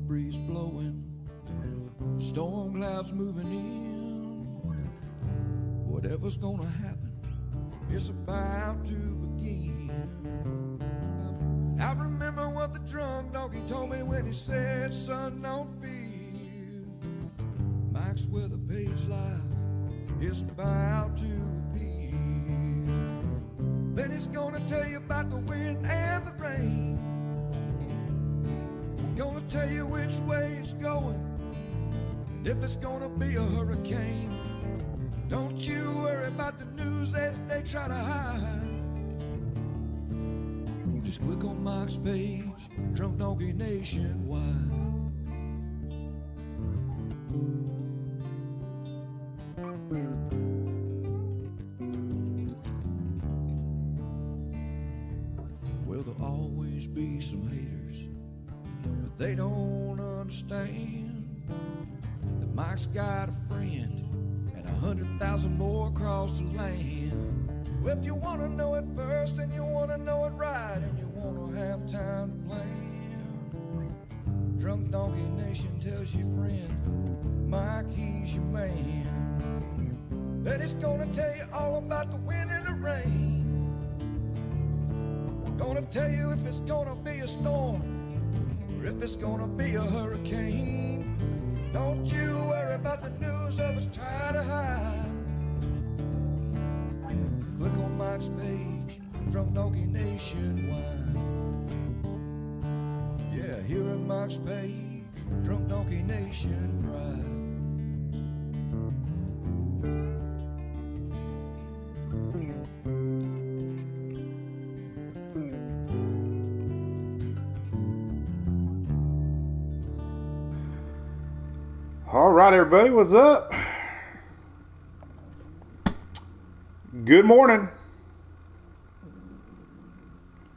breeze blowing, storm clouds moving in. Whatever's gonna happen, it's about to begin. I remember what the drunk donkey told me when he said, son, don't fear. Mike's where the page life is about to appear. Then he's gonna tell you about the wind and the rain. Gonna tell you which way it's going, and if it's gonna be a hurricane. Don't you worry about the news that they try to hide. Just click on Mike's page, Drunk Donkey Nationwide. Well, there'll always be some haters, but they don't understand that Mike's got a friend and 100,000 more across the land. Well, if you want to know it first and you want to know it right and you want to have time to plan, Drunk Donkey Nation tells your friend Mike, he's your man. Then he's gonna tell you all about the wind and the rain. Gonna tell you if it's gonna be a storm or if it's gonna be a hurricane. Don't you worry about the news others try to hide. Click on Mike's page, Drunk Donkey Nationwide. Yeah, here at Mike's page, Drunk Donkey Nation pride. All right, everybody, what's up? Good morning.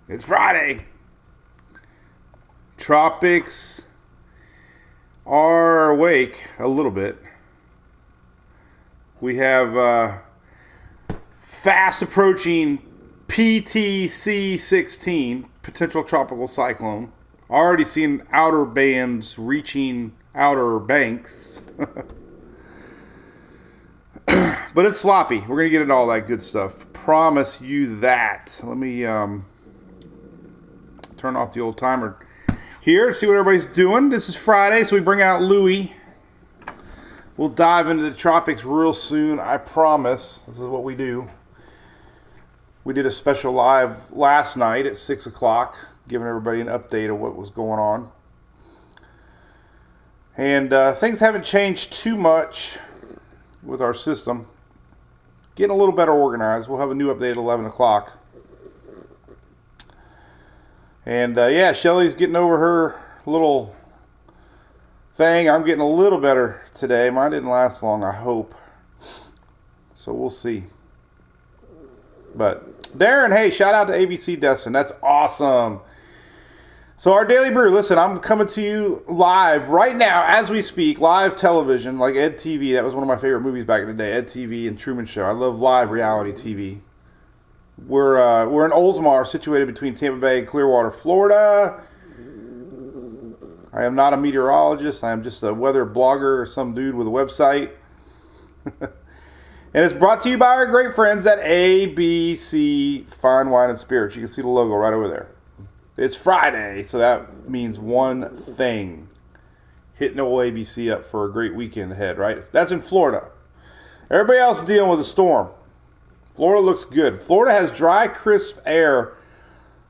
It's Friday. Tropics are awake a little bit. We have fast approaching PTC 16, potential tropical cyclone. Already seen outer bands reaching outer banks. But it's sloppy. We're going to get into all that good stuff. Promise you that. Let me turn off the old timer here, see what everybody's doing. This is Friday, so we bring out Louie. We'll dive into the tropics real soon, I promise. This is what we do. We did a special live last night at 6 o'clock, giving everybody an update of what was going on. And things haven't changed too much with our system. Getting a little better organized. We'll have a new update at 11 o'clock. And yeah, Shelly's getting over her little thing. I'm getting a little better today. Mine didn't last long, I hope. So we'll see. But Darren, hey, shout out to ABC Destin. That's awesome. So our Daily Brew, listen, I'm coming to you live right now as we speak, live television, like Ed TV. That was one of my favorite movies back in the day, Ed TV and Truman Show. I love live reality TV. We're in Oldsmar, situated between Tampa Bay and Clearwater, Florida. I am not a meteorologist. I am just a weather blogger or some dude with a website. And it's brought to you by our great friends at ABC Fine Wine and Spirits. You can see the logo right over there. It's Friday, so that means one thing. Hitting old ABC up for a great weekend ahead, right? That's in Florida. Everybody else is dealing with a storm. Florida looks good. Florida has dry, crisp air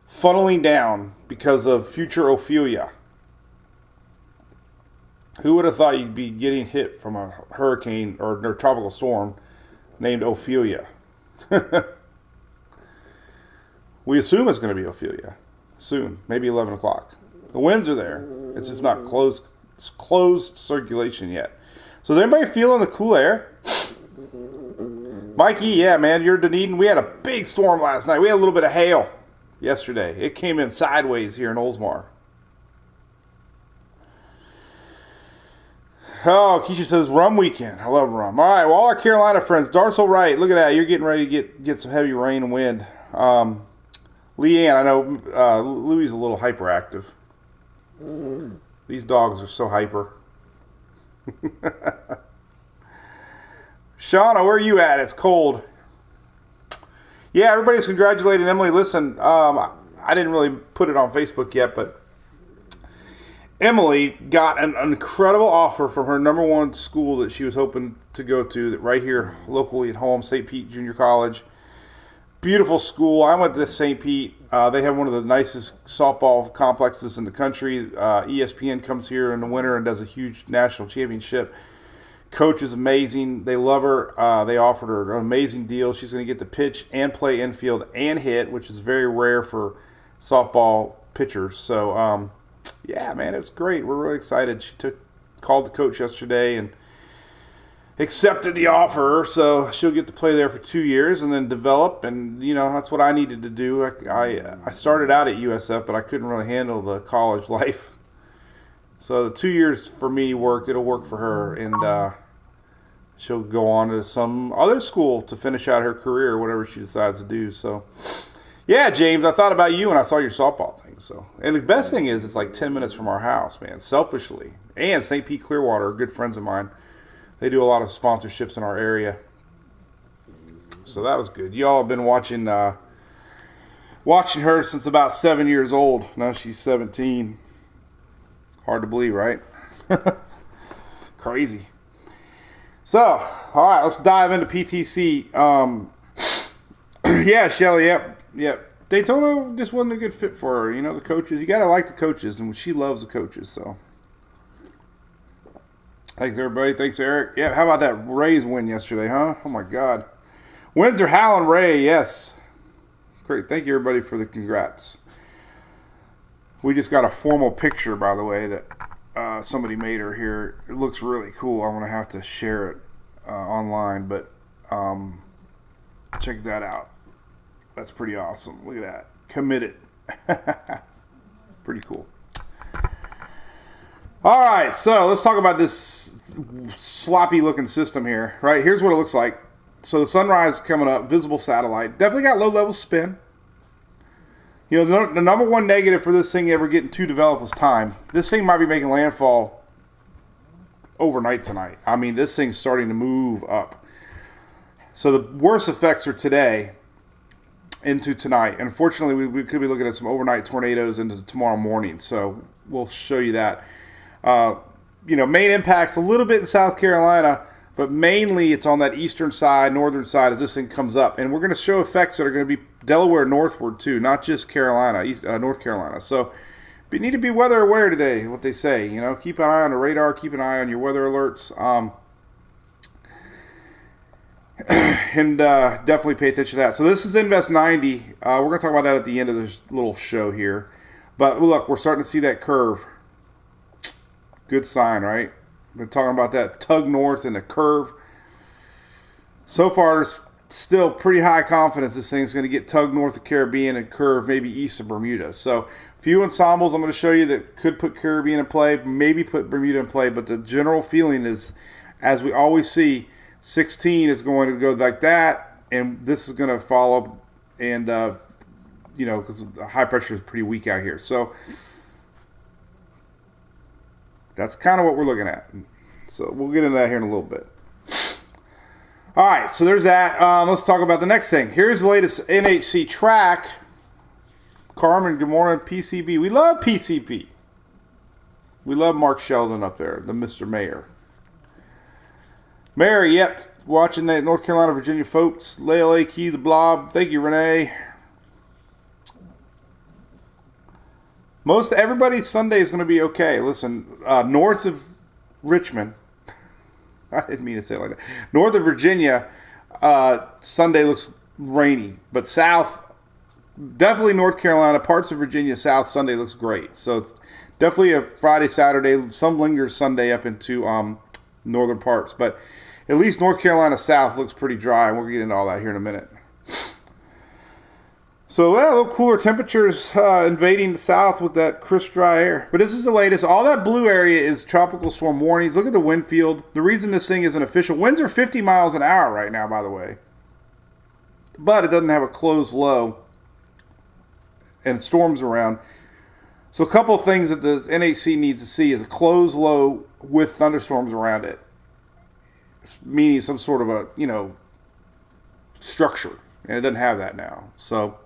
funneling down because of future Ophelia. Who would have thought you'd be getting hit from a hurricane or tropical storm named Ophelia? We assume it's going to be Ophelia. Soon, maybe 11 o'clock. The winds are there. It's just not closed circulation yet. So is anybody feeling the cool air? Mikey, yeah, man, you're Dunedin. We had a big storm last night. We had a little bit of hail yesterday. It came in sideways here in Oldsmar. Oh, Keisha says rum weekend. I love rum. All right, well, all our Carolina friends. Darcel Wright, look at that. You're getting ready to get some heavy rain and wind. Leanne, I know Louie's a little hyperactive. These dogs are so hyper. Shauna, where are you at? It's cold. Yeah, everybody's congratulating Emily. Listen, I didn't really put it on Facebook yet, but Emily got an incredible offer from her number one school that she was hoping to go to, that right here locally at home, St. Pete Junior College. Beautiful school. I went to St. Pete. They have one of the nicest softball complexes in the country. ESPN comes here in the winter and does a huge national championship. Coach is amazing. They love her. They offered her an amazing deal. She's going to get to pitch and play infield and hit, which is very rare for softball pitchers. So, yeah, man, it's great. We're really excited. She called the coach yesterday and accepted the offer, so she'll get to play there for 2 years and then develop, and that's what I needed to do. I started out at USF, but I couldn't really handle the college life, so the 2 years for me worked. It'll work for her, and she'll go on to some other school to finish out her career, whatever she decides to do. So yeah, James, I thought about you when I saw your softball thing. So, and the best thing is it's like 10 minutes from our house, man, selfishly. And St. Pete Clearwater are good friends of mine. They do a lot of sponsorships in our area. So that was good. Y'all have been watching her since about 7 years old. Now she's 17. Hard to believe, right? Crazy. So, all right, let's dive into PTC. Yeah, Shelly, yep. Daytona just wasn't a good fit for her. The coaches, you got to like the coaches, and she loves the coaches, so. Thanks, everybody. Thanks, Eric. Yeah, how about that Rays win yesterday, huh? Oh, my God. Winds are howling, Ray, yes. Great. Thank you, everybody, for the congrats. We just got a formal picture, by the way, that somebody made her here. It looks really cool. I'm going to have to share it online, but check that out. That's pretty awesome. Look at that. Committed. Pretty cool. All right, so let's talk about this sloppy-looking system here. Right, here's what it looks like. So the sunrise coming up, visible satellite. Definitely got low-level spin. The number one negative for this thing ever getting too developed was time. This thing might be making landfall overnight tonight. I mean, this thing's starting to move up. So the worst effects are today into tonight. And unfortunately, we could be looking at some overnight tornadoes into tomorrow morning. So we'll show you that. Main impacts a little bit in South Carolina, but mainly it's on that eastern side, northern side as this thing comes up. And we're going to show effects that are going to be Delaware northward too, not just Carolina, North Carolina. So you need to be weather aware today, what they say. Keep an eye on the radar, keep an eye on your weather alerts. And definitely pay attention to that. So this is Invest 90. We're going to talk about that at the end of this little show here. But look, we're starting to see that curve. Good sign, right? Been talking about that tug north and the curve. So far, there's still pretty high confidence this thing's going to get tug north of Caribbean and curve maybe east of Bermuda. So few ensembles I'm going to show you that could put Caribbean in play, maybe put Bermuda in play, but the general feeling is, as we always see, 16 is going to go like that, and this is going to follow, and, because the high pressure is pretty weak out here. So that's kind of what we're looking at. So we'll get into that here in a little bit. All right, so there's that. Let's talk about the next thing. Here's the latest NHC track. Carmen, good morning, PCB. We love PCP. We love Mark Sheldon up there, the Mr. Mayor. Mary, yep, watching that North Carolina, Virginia folks. Leila Key, the Blob. Thank you, Renee. Everybody's Sunday is going to be okay. Listen, north of Richmond, I didn't mean to say it like that. North of Virginia, Sunday looks rainy, but south, definitely North Carolina, parts of Virginia, south, Sunday looks great. So it's definitely a Friday, Saturday, some lingers Sunday up into northern parts, but at least North Carolina south looks pretty dry, and we'll get into all that here in a minute. So, yeah, a little cooler temperatures invading the south with that crisp, dry air. But this is the latest. All that blue area is tropical storm warnings. Look at the wind field. The reason this thing isn't official, winds are 50 miles an hour right now, by the way. But it doesn't have a closed low and storms around. So a couple of things that the NHC needs to see is a closed low with thunderstorms around it, meaning some sort of a, structure. And it doesn't have that now. So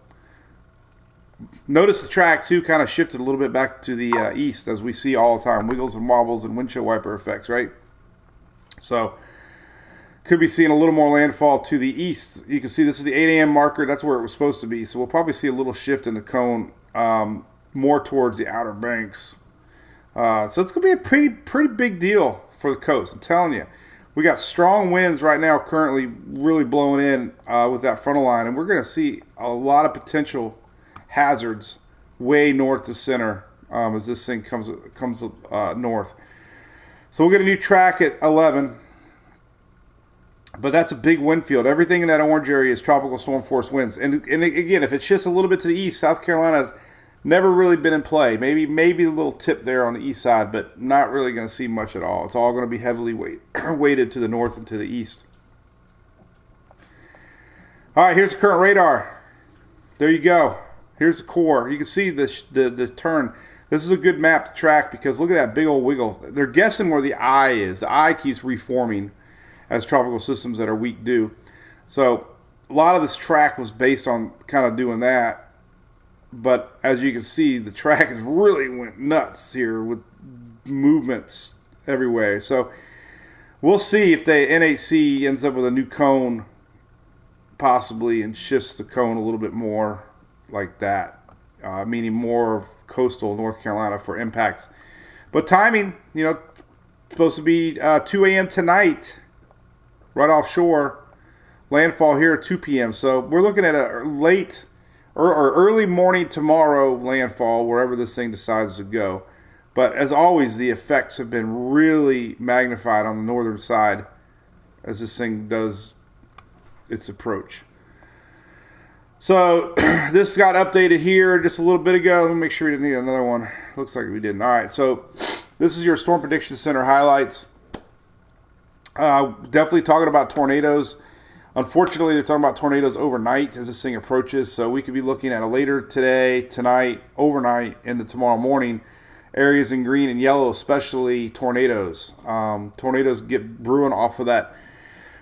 notice the track, too, kind of shifted a little bit back to the east, as we see all the time. Wiggles and wobbles and windshield wiper effects, right? So could be seeing a little more landfall to the east. You can see this is the 8 a.m. marker. That's where it was supposed to be. So we'll probably see a little shift in the cone more towards the outer banks. So it's going to be a pretty big deal for the coast. I'm telling you. We got strong winds right now currently really blowing in with that frontal line. And we're going to see a lot of potential hazards way north to center as this thing comes north. So we'll get a new track at 11. But that's a big wind field. Everything in that orange area is tropical storm force winds. And again, if it shifts a little bit to the east, South Carolina's never really been in play. Maybe a little tip there on the east side, but not really going to see much at all. It's all going to be heavily weighted to the north and to the east. All right, here's the current radar. There you go. Here's the core. You can see the turn. This is a good map to track because look at that big old wiggle. They're guessing where the eye is. The eye keeps reforming as tropical systems that are weak do. So a lot of this track was based on kind of doing that. But as you can see, the track has really went nuts here with movements everywhere. So we'll see if the NHC ends up with a new cone possibly and shifts the cone a little bit more like that, meaning more of coastal North Carolina for impacts. But timing, supposed to be 2 a.m. tonight, right offshore. Landfall here at 2 p.m. So we're looking at a late or early morning tomorrow landfall, wherever this thing decides to go. But as always, the effects have been really magnified on the northern side as this thing does its approach. So this got updated here just a little bit ago. Let me make sure we didn't need another one. Looks like we didn't. All right, so this is your Storm Prediction Center highlights. Definitely talking about tornadoes. Unfortunately, they're talking about tornadoes overnight as this thing approaches. So we could be looking at a later today, tonight, overnight, into tomorrow morning. Areas in green and yellow, especially tornadoes. Tornadoes get brewing off of that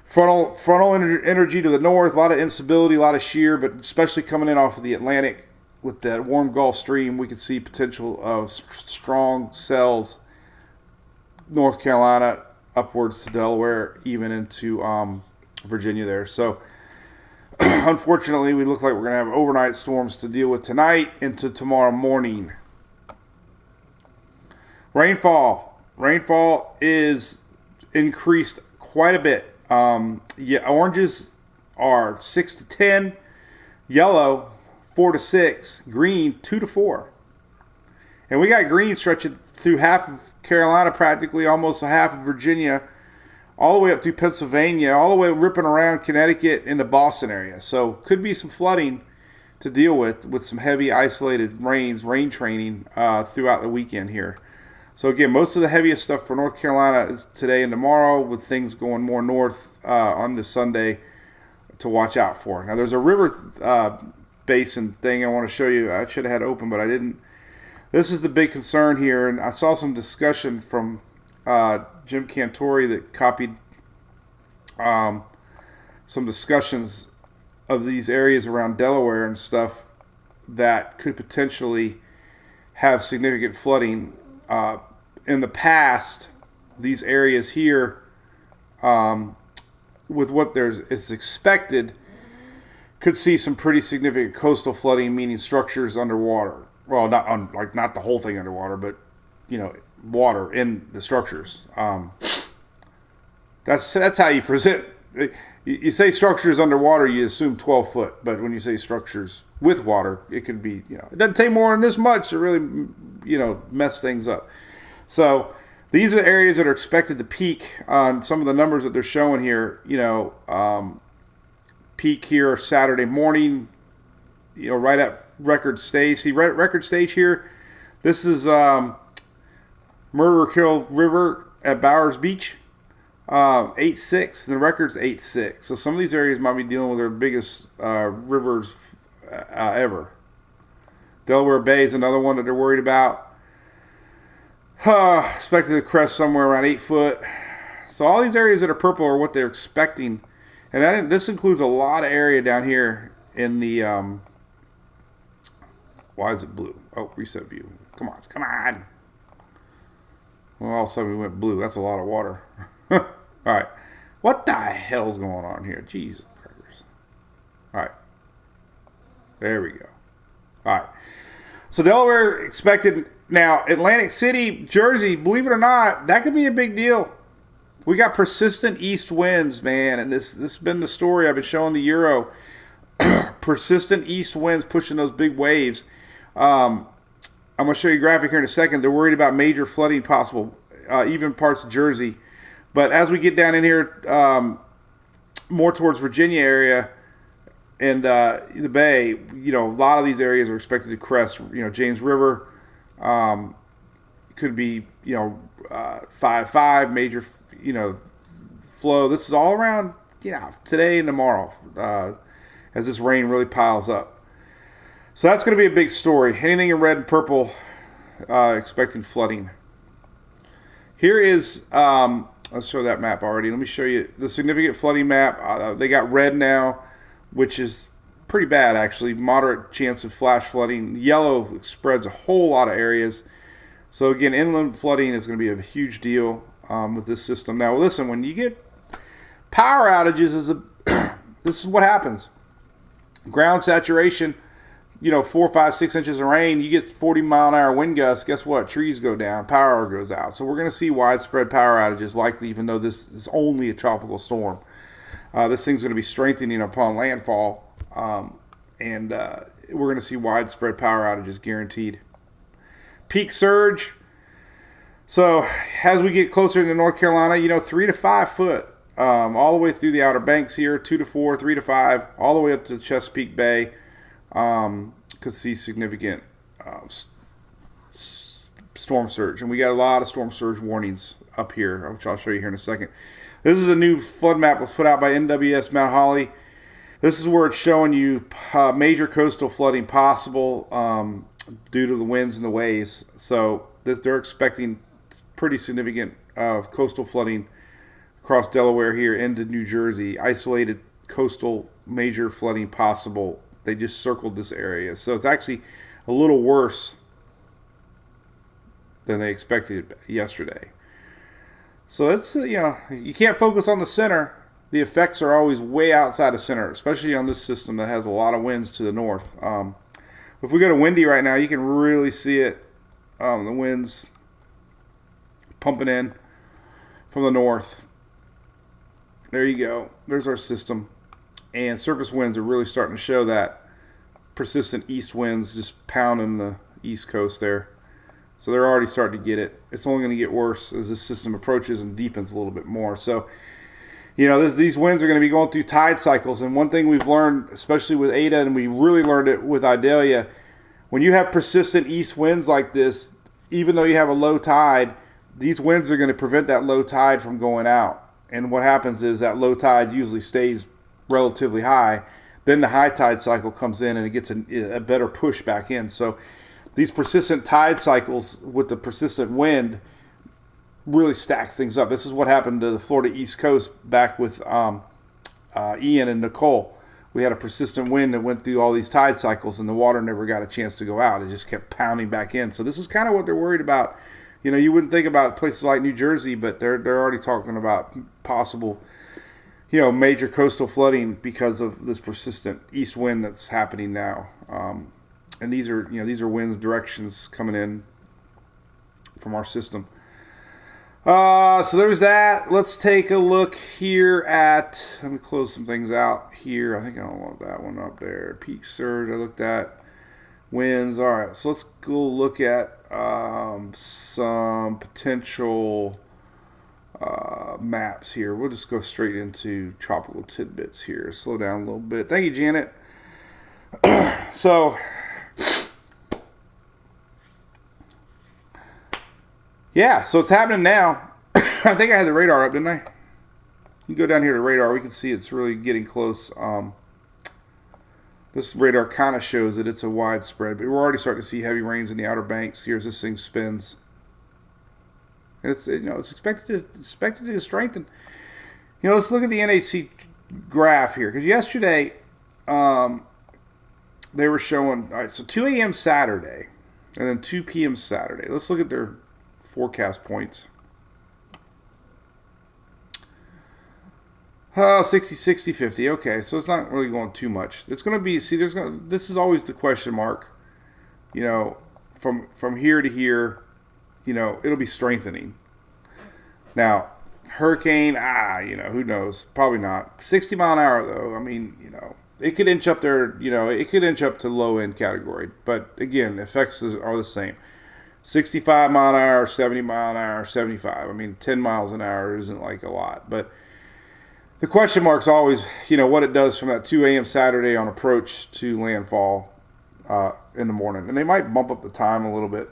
frontal energy to the north. A lot of instability, a lot of shear, but especially coming in off of the Atlantic with that warm Gulf Stream, we could see potential of strong cells, North Carolina, upwards to Delaware, even into Virginia there. So unfortunately, we look like we're going to have overnight storms to deal with tonight into tomorrow morning. Rainfall is increased quite a bit. Oranges are 6 to 10, yellow 4 to 6, green 2 to 4. And we got green stretching through half of Carolina, practically almost half of Virginia, all the way up through Pennsylvania, all the way ripping around Connecticut into Boston area. So could be some flooding to deal with some heavy isolated rain training throughout the weekend here. So again, most of the heaviest stuff for North Carolina is today and tomorrow, with things going more north on the Sunday to watch out for. Now there's a river basin thing I want to show you. I should have had open, but I didn't. This is the big concern here, and I saw some discussion from Jim Cantori that copied some discussions of these areas around Delaware and stuff that could potentially have significant flooding. In the past, these areas here, with what is expected, could see some pretty significant coastal flooding, meaning structures underwater. Well, not the whole thing underwater, but water in the structures. That's how you present. You say structures underwater, you assume 12 foot, but when you say structures with water, it could be it doesn't take more than this much to really mess things up. So these are the areas that are expected to peak on some of the numbers that they're showing here. Peak here Saturday morning, right at record stage. See, right at record stage here. This is Murder Kill River at Bowers Beach, 8.6. The record's 8.6. So some of these areas might be dealing with their biggest rivers ever. Delaware Bay is another one that they're worried about. Expected to crest somewhere around 8 foot. So all these areas that are purple are what they're expecting. And this includes a lot of area down here in the... why is it blue? Oh, reset view. Come on. Well, all of a sudden we went blue. That's a lot of water. All right. What the hell's going on here? Jesus Christ. All right. There we go. All right. So Delaware expected. Now, Atlantic City, Jersey, believe it or not, that could be a big deal. We got persistent east winds, man. And this has been the story I've been showing the Euro. Persistent east winds pushing those big waves. I'm going to show you a graphic here in a second. They're worried about major flooding possible, even parts of Jersey. But as we get down in here, more towards Virginia area and the Bay, a lot of these areas are expected to crest. James River could be, 5.5 major, flow. This is all around, today and tomorrow as this rain really piles up. So that's going to be a big story. Anything in red and purple, expecting flooding. Here is, let's show that map already. Let me show you the significant flooding map. They got red now, which is pretty bad actually. Moderate chance of flash flooding. Yellow spreads a whole lot of areas. So again, inland flooding is going to be a huge deal with this system. Now listen, when you get power outages, this is what happens. Ground saturation. 4, 5, 6 inches of rain, you get 40-mile-an-hour wind gusts, guess what? Trees go down, power goes out. So we're going to see widespread power outages likely, even though this is only a tropical storm. This thing's going to be strengthening upon landfall, and we're going to see widespread power outages guaranteed. Peak surge. So as we get closer to North Carolina, 3 to 5 foot, all the way through the Outer Banks here, 2 to 4, 3 to 5, all the way up to Chesapeake Bay. Could see significant storm surge. And we got a lot of storm surge warnings up here, which I'll show you here in a second. This is a new flood map put out by NWS Mount Holly. This is where it's showing you major coastal flooding possible due to the winds and the waves. So they're expecting pretty significant coastal flooding across Delaware here into New Jersey. Isolated coastal major flooding possible. They just circled this area. So it's actually a little worse than they expected yesterday. So it's, you can't focus on the center. The effects are always way outside of center, especially on this system that has a lot of winds to the north. If we go to windy right now, you can really see it. The winds pumping in from the north. There you go. There's our system. And surface winds are really starting to show that. Persistent east winds just pounding the east coast there. So they're already starting to get it. It's only going to get worse as this system approaches and deepens a little bit more. So, these winds are going to be going through tide cycles. And one thing we've learned, especially with Ada, and we really learned it with Idalia, when you have persistent east winds like this, even though you have a low tide, these winds are going to prevent that low tide from going out. And what happens is that low tide usually stays relatively high. Then the high tide cycle comes in and it gets a better push back in. So these persistent tide cycles with the persistent wind really stacks things up. This is what happened to the Florida East Coast back with Ian and Nicole. We had a persistent wind that went through all these tide cycles and the water never got a chance to go out. It just kept pounding back in. So this is kind of what they're worried about. You wouldn't think about places like New Jersey, but they're already talking about possible major coastal flooding because of this persistent east wind that's happening now. And these are winds directions coming in from our system. So there's that. Let's take a look here at, let me close some things out here. I think I don't want that one up there. Peak surge, I looked at. Winds. All right, so let's go look at some potential maps here. We'll just go straight into tropical tidbits here. Slow down a little bit. Thank you, Janet. So, yeah, so it's happening now. I think I had the radar up, didn't I? You go down here to radar, we can see it's really getting close. This radar kind of shows that it's a widespread, but we're already starting to see heavy rains in the Outer Banks. Here's this thing spins. And it's expected to strengthen. Let's look at the NHC graph here, because yesterday they were showing, all right, so 2 a.m. Saturday and then 2 p.m. Saturday. Let's look at their forecast points. 60, 60, 50. Okay, so it's not really going too much. It's going to be, this is always the question mark. From here to here, it'll be strengthening. Now, hurricane, who knows? Probably not. 60 mile an hour, though. I mean, it could inch up there, it could inch up to low end category. But again, effects are the same. 65 mile an hour, 70 mile an hour, 75. I mean, 10 miles an hour isn't like a lot. But the question mark's always, what it does from that 2 a.m. Saturday on approach to landfall in the morning. And they might bump up the time a little bit.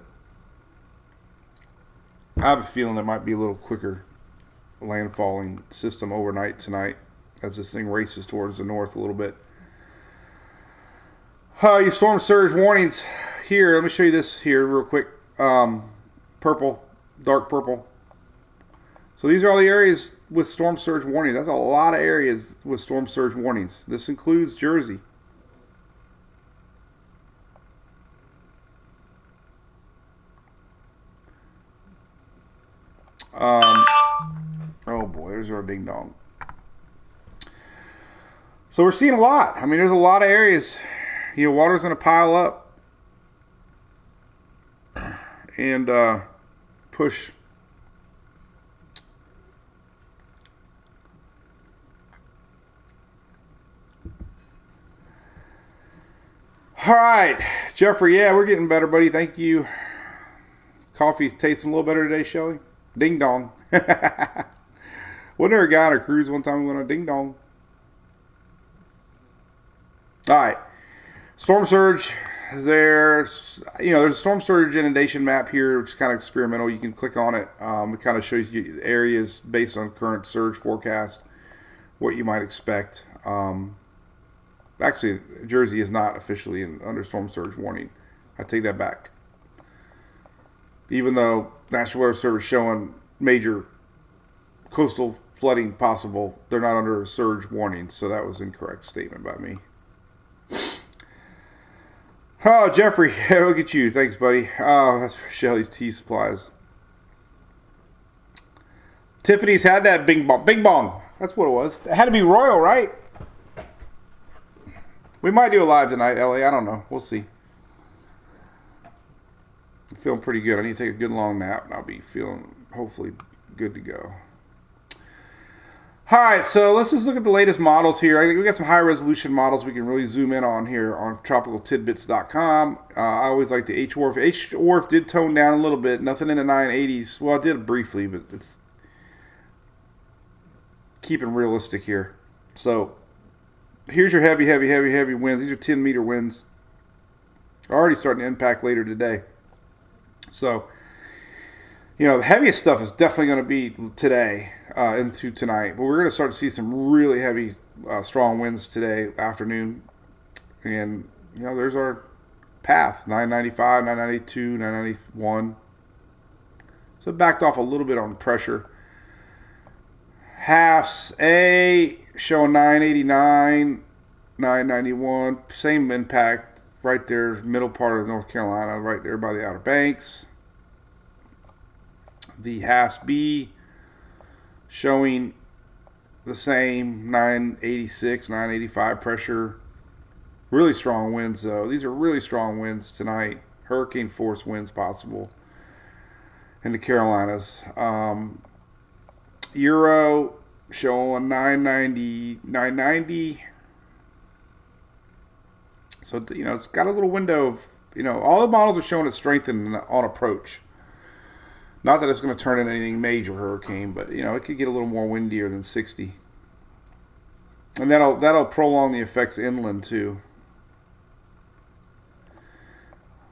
I have a feeling there might be a little quicker landfalling system overnight tonight as this thing races towards the north a little bit. Your storm surge warnings here. Let me show you this here real quick. Purple, dark purple. So these are all the areas with storm surge warnings. That's a lot of areas with storm surge warnings. This includes Jersey. Oh boy, there's our ding dong. So we're seeing a lot. I mean, there's a lot of areas. Water's going to pile up and push. All right, Jeffrey. Yeah, we're getting better, buddy. Thank you. Coffee's tasting a little better today, Shelly. Ding dong. Wasn't there a guy on a cruise one time who went on a ding dong? All right. Storm surge. There's a storm surge inundation map here, which is kind of experimental. You can click on it. It kind of shows you areas based on current surge forecast, what you might expect. Actually, Jersey is not officially under storm surge warning. I take that back. Even though National Weather Service showing major coastal flooding possible, they're not under a surge warning. So that was an incorrect statement by me. Oh, Jeffrey, look at you. Thanks, buddy. Oh, that's for Shelly's Tea Supplies. Tiffany's had that bing bong. Bing bong. That's what it was. It had to be royal, right? We might do a live tonight, LA. I don't know. We'll see. I'm feeling pretty good. I need to take a good long nap, and I'll be feeling hopefully good to go. All right, so let's just look at the latest models here. I think we got some high-resolution models we can really zoom in on here on tropicaltidbits.com. I always like the H-Wharf. H-Wharf did tone down a little bit. Nothing in the 980s. Well, it did briefly, but it's keeping realistic here. So here's your heavy winds. These are 10-meter winds. Already starting to impact later today. So, the heaviest stuff is definitely going to be today into tonight. But we're going to start to see some really heavy, strong winds today afternoon. And, there's our path, 995, 992, 991. So it backed off a little bit on pressure. Halves A showing 989, 991. Same impact right there, middle part of North Carolina, right there by the Outer Banks. The halves B showing the same 986, 985 pressure. Really strong winds, though. These are really strong winds tonight. Hurricane force winds possible in the Carolinas. Euro showing 990, 990. So, it's got a little window of, all the models are showing it strengthened on approach. Not that it's going to turn into anything major hurricane, but, it could get a little more windier than 60. And that'll prolong the effects inland, too.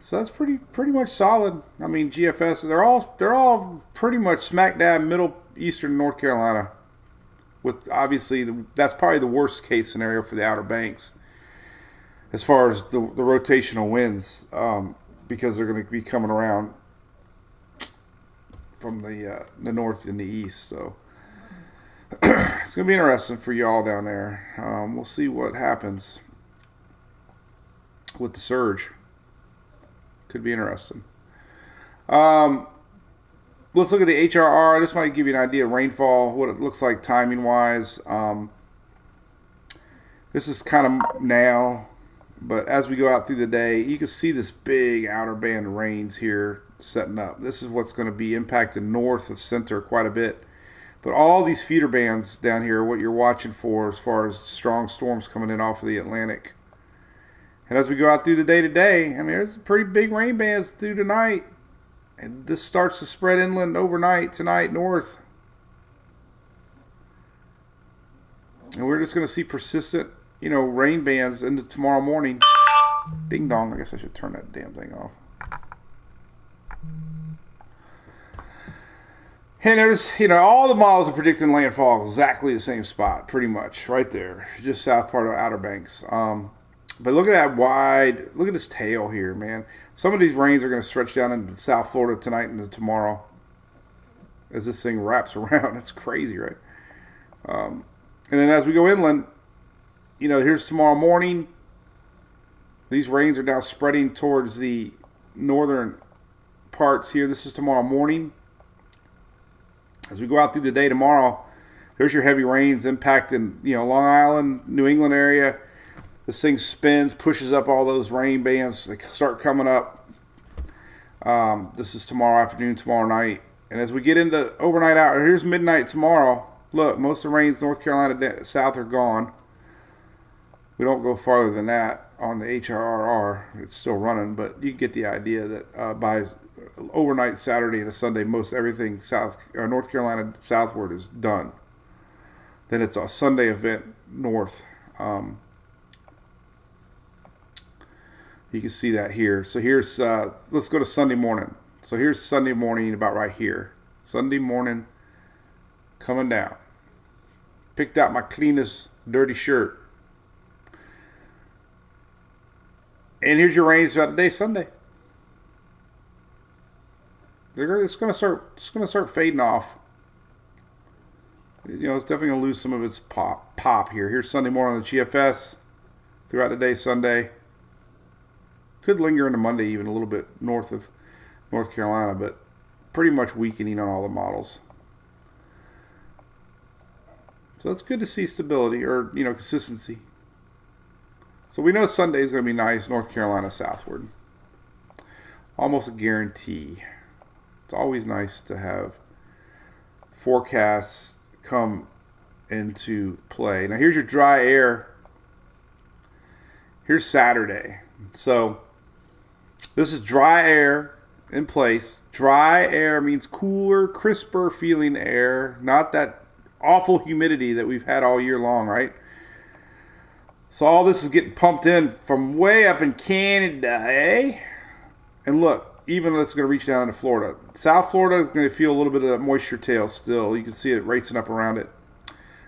So that's pretty much solid. I mean, GFS, they're all pretty much smack dab middle eastern North Carolina. With obviously, that's probably the worst case scenario for the Outer Banks. as far as the rotational winds, because they're going to be coming around from the north and the east. So it's going to be interesting for y'all down there. We'll see what happens with the surge. Could be interesting. Let's look at the HRR. This might give you an idea of rainfall, what it looks like timing-wise. This is kind of now, but as we go out through the day, you can see this big outer band of rains here setting up. This is what's going to be impacting north of center quite a bit. But all these feeder bands down here are what you're watching for as far as strong storms coming in off of the Atlantic. And as we go out through the day today, I mean, there's pretty big rain bands through tonight. And this starts to spread inland overnight tonight north. And we're just going to see persistent, rain bands into tomorrow morning. Ding dong. I guess I should turn that damn thing off. And there's, all the models are predicting landfall exactly the same spot, pretty much, right there, just south part of Outer Banks. But look at that wide, look at this tail here, man. Some of these rains are going to stretch down into South Florida tonight and into tomorrow as this thing wraps around. That's crazy, right? And then as we go inland, here's tomorrow morning. These rains are now spreading towards the northern parts here. This is tomorrow morning. As we go out through the day tomorrow, there's your heavy rains impacting, Long Island, New England area. This thing spins, pushes up all those rain bands. They start coming up. This is tomorrow afternoon, tomorrow night. And as we get into overnight hour, here's midnight tomorrow. Look, most of the rains North Carolina south are gone. We don't go farther than that on the HRR. It's still running, but you get the idea that by overnight Saturday and a Sunday, most everything North Carolina southward is done. Then it's a Sunday event north. You can see that here. So here's, let's go to Sunday morning. So here's Sunday morning about right here. Sunday morning coming down. Picked out my cleanest dirty shirt. And here's your rains throughout the day Sunday. It's gonna start fading off. It's definitely gonna lose some of its pop here. Here's Sunday morning on the GFS. Throughout the day Sunday. Could linger into Monday even a little bit north of North Carolina, but pretty much weakening on all the models. So it's good to see stability or, consistency. So we know Sunday is going to be nice, North Carolina southward. Almost a guarantee. It's always nice to have forecasts come into play. Now here's your dry air. Here's Saturday. So this is dry air in place. Dry air means cooler, crisper feeling air, not that awful humidity that we've had all year long, right? So all this is getting pumped in from way up in Canada, eh? And look, even it's going to reach down into Florida. South Florida is going to feel a little bit of that moisture tail still. You can see it racing up around it.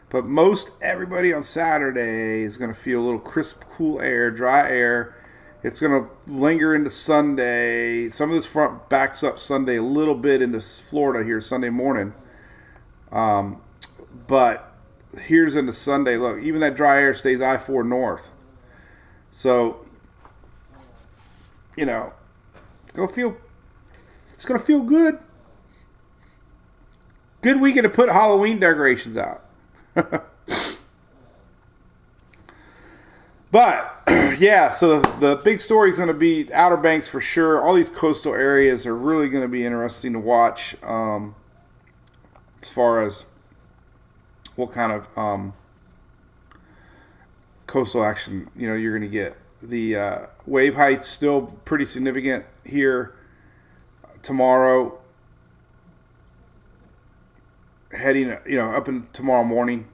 But most everybody on Saturday is going to feel a little crisp, cool air, dry air. It's going to linger into Sunday. Some of this front backs up Sunday a little bit into Florida here Sunday morning. But here's into Sunday. Look, even that dry air stays I-4 north. So, it's going to feel good. Good weekend to put Halloween decorations out. But, yeah, so the big story is going to be Outer Banks for sure. All these coastal areas are really going to be interesting to watch as far as what kind of coastal action, you're going to get. The wave height's still pretty significant here tomorrow. Heading, up in tomorrow morning.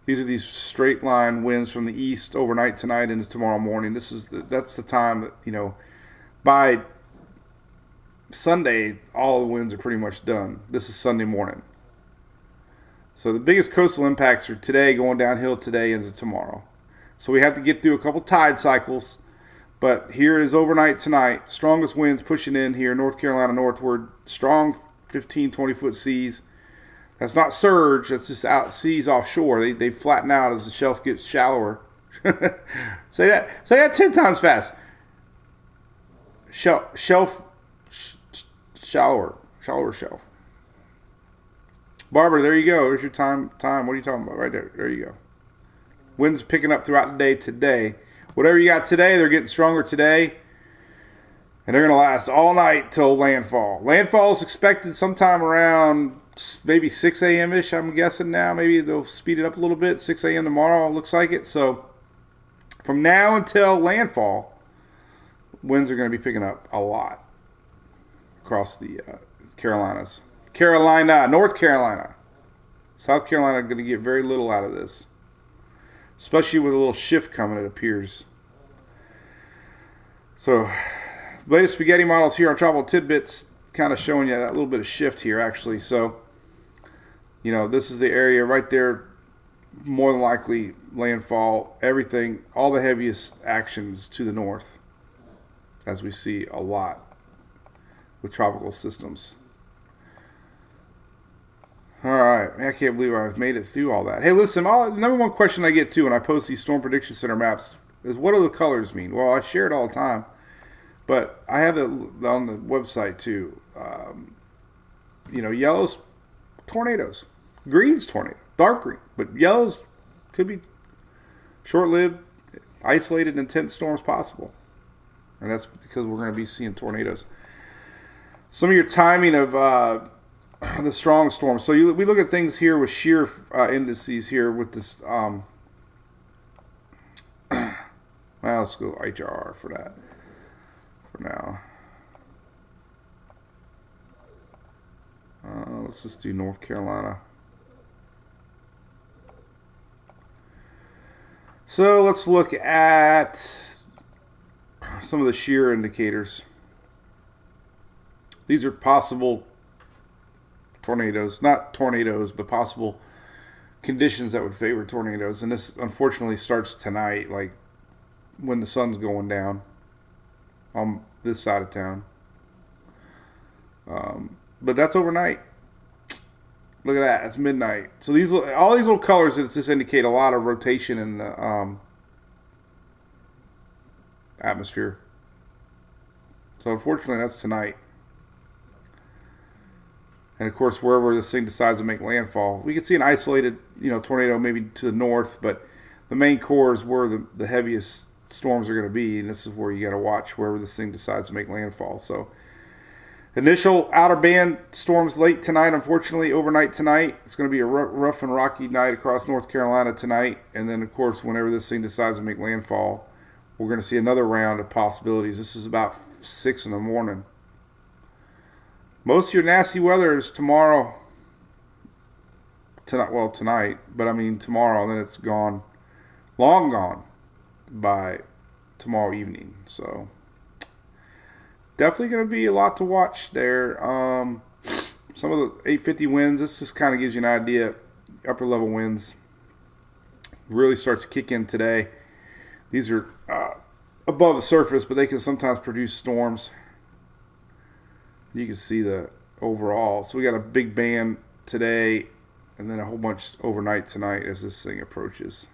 These are these straight line winds from the east overnight tonight into tomorrow morning. That's the time that, by Sunday, all the winds are pretty much done. This is Sunday morning. So the biggest coastal impacts are today, going downhill today into tomorrow. So we have to get through a couple tide cycles. But here it is overnight tonight. Strongest winds pushing in here, North Carolina northward. Strong 15, 20-foot seas. That's not surge. That's just out seas offshore. They flatten out as the shelf gets shallower. Say that 10 times fast. Shelf, shallower shelf. Barbara, there you go. There's your time. What are you talking about? Right there. There you go. Winds picking up throughout the day today. Whatever you got today, they're getting stronger today. And they're going to last all night till landfall. Landfall is expected sometime around maybe 6 a.m.-ish, I'm guessing now. Maybe they'll speed it up a little bit. 6 a.m. tomorrow, looks like it. So from now until landfall, winds are going to be picking up a lot across the Carolinas. North Carolina. South Carolina are going to get very little out of this. Especially with a little shift coming, it appears. So, latest spaghetti models here on Tropical Tidbits, kind of showing you that little bit of shift here, actually. So, this is the area right there, more than likely landfall. Everything, all the heaviest actions to the north, as we see a lot with tropical systems. All right. I can't believe I've made it through all that. Hey, listen, number one question I get too when I post these Storm Prediction Center maps is, what do the colors mean? Well, I share it all the time, but I have it on the website too. Yellow's tornadoes, green's tornado, dark green, but yellows could be short-lived, isolated, intense storms possible. And that's because we're going to be seeing tornadoes. Some of your timing of the strong storm. So we look at things here with shear indices here with this. Well, let's go HRR for that for now. Let's just do North Carolina. So let's look at some of the shear indicators. These are possible tornadoes, not tornadoes, but possible conditions that would favor tornadoes. And this unfortunately starts tonight, like when the sun's going down on this side of town. But that's overnight. Look at that, it's midnight. So all these little colors just indicate a lot of rotation in the atmosphere. So unfortunately that's tonight. And of course, wherever this thing decides to make landfall, we can see an isolated, tornado maybe to the north, but the main core is where the heaviest storms are going to be, and this is where you got to watch wherever this thing decides to make landfall. So, initial outer band storms late tonight, unfortunately, overnight tonight. It's going to be a rough and rocky night across North Carolina tonight, and then of course, whenever this thing decides to make landfall, we're going to see another round of possibilities. This is about 6 in the morning. Most of your nasty weather is tomorrow. Tonight, but I mean tomorrow, and then it's gone, long gone by tomorrow evening. So definitely going to be a lot to watch there. Some of the 850 winds, this just kind of gives you an idea. Upper level winds really starts to kick in today. These are above the surface, but they can sometimes produce storms. You can see the overall. So we got a big band today and then a whole bunch overnight tonight as this thing approaches.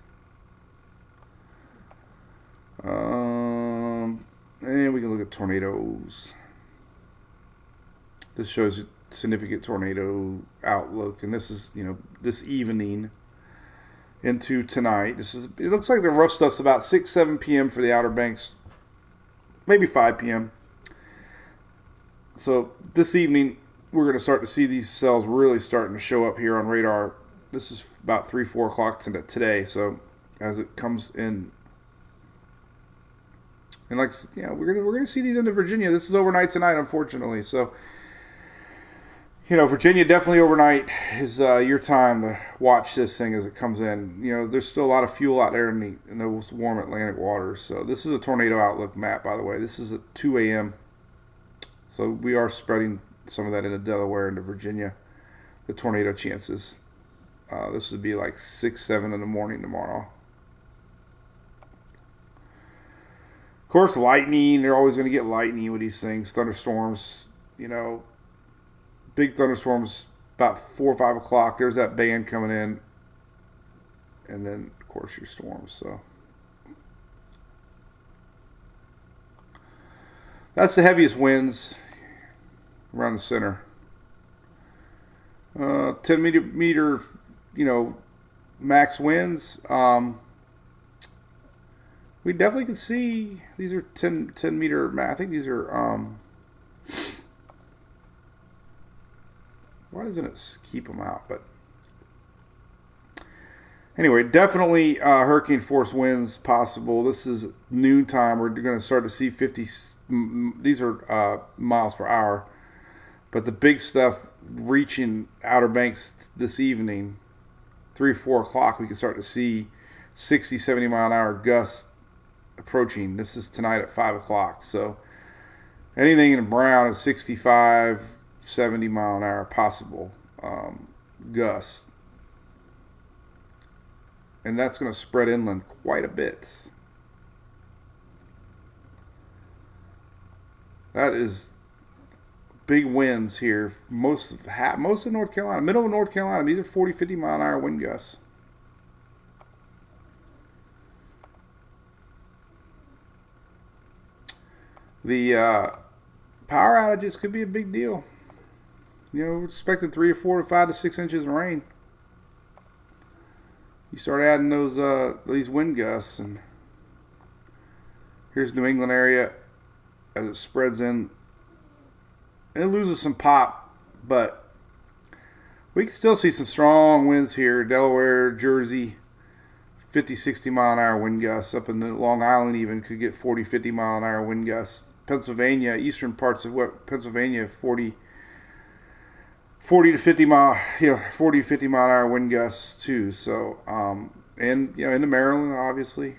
And we can look at tornadoes. This shows you significant tornado outlook, and this is, this evening into tonight. It looks like the rough stuff's about 6-7 p.m. for the Outer Banks, maybe 5 p.m. So this evening, we're going to start to see these cells really starting to show up here on radar. This is about 3-4 o'clock today. So as it comes in, and we're gonna see these into Virginia. This is overnight tonight, unfortunately. So Virginia definitely overnight is your time to watch this thing as it comes in. There's still a lot of fuel out there in those warm Atlantic waters. So this is a tornado outlook map, by the way. This is at 2 a.m. So we are spreading some of that into Delaware, into Virginia, the tornado chances. This would be like 6-7 in the morning tomorrow. Of course, lightning. They're always going to get lightning with these things. Thunderstorms, big thunderstorms about 4 or 5 o'clock. There's that band coming in. And then, of course, your storms. So that's the heaviest winds around the center. 10 meter, max winds. We definitely can see these are 10 meter. I think these are. Why doesn't it keep them out? But anyway, definitely hurricane force winds possible. This is noontime. We're going to start to see 50. These are miles per hour. But the big stuff reaching Outer Banks this evening, 3 or 4 o'clock, we can start to see 60, 70 mile an hour gusts approaching. This is tonight at 5 o'clock. So anything in brown is 65, 70 mile an hour possible gusts. And that's going to spread inland quite a bit. That is big winds here. Most of North Carolina, middle of North Carolina, these are 40, 50 mile an hour wind gusts. The power outages could be a big deal. We're expecting 3 to 4 to 5 to 6 inches of rain. You start adding these wind gusts, and here's New England area as it spreads in. And it loses some pop, but we can still see some strong winds here. Delaware, Jersey, 50, 60 mile an hour wind gusts. Up in the Long Island even could get 40, 50 mile an hour wind gusts. Pennsylvania, eastern parts of Pennsylvania, 40 to 50 mile, 40 to 50 mile an hour wind gusts too. So, and into Maryland, obviously.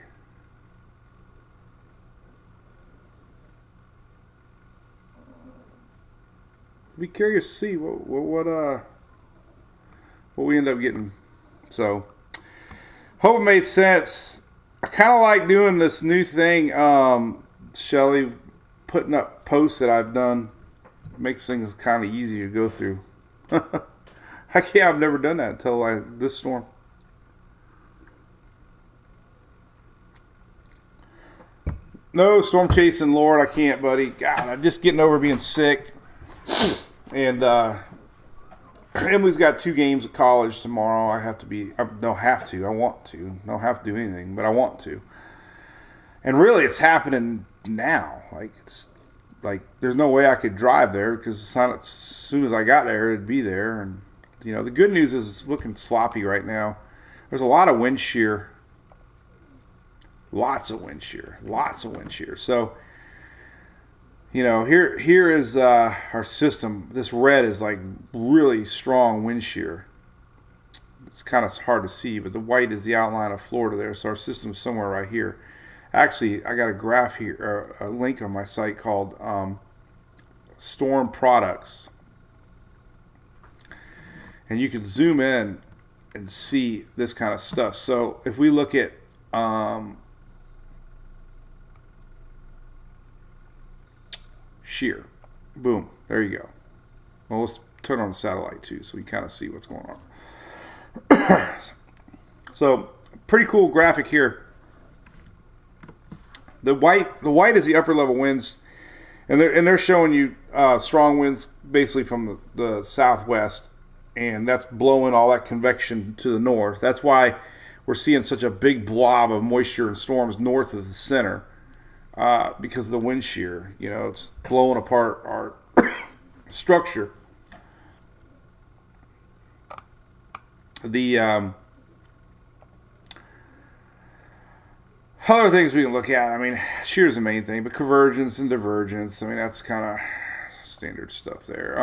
Be curious to see what we end up getting. So, hope it made sense. I kind of like doing this new thing, Shelly, putting up posts that I've done. It makes things kind of easy to go through. I've never done that until this storm. No storm chasing, Lord, I can't, buddy. God, I'm just getting over being sick. And Emily's got 2 games at college tomorrow. I want to. I don't have to do anything, but I want to. And really, it's happening now. There's no way I could drive there because as soon as I got there, it'd be there. And, the good news is it's looking sloppy right now. There's a lot of wind shear. Lots of wind shear. So, here is our system. This red is like really strong wind shear. It's kind of hard to see, but the white is the outline of Florida there. So our system's somewhere right here. Actually, I got a graph here, a link on my site called Storm Products. And you can zoom in and see this kind of stuff. So if we look at shear. Boom. There you go. Well, let's turn on the satellite too so we kind of see what's going on. So, pretty cool graphic here. The white is the upper level winds, and they're showing you strong winds basically from the southwest, and that's blowing all that convection to the north. That's why we're seeing such a big blob of moisture and storms north of the center. Because of the wind shear, it's blowing apart our structure. The other things we can look at, shear is the main thing, but convergence and divergence, that's kind of standard stuff there.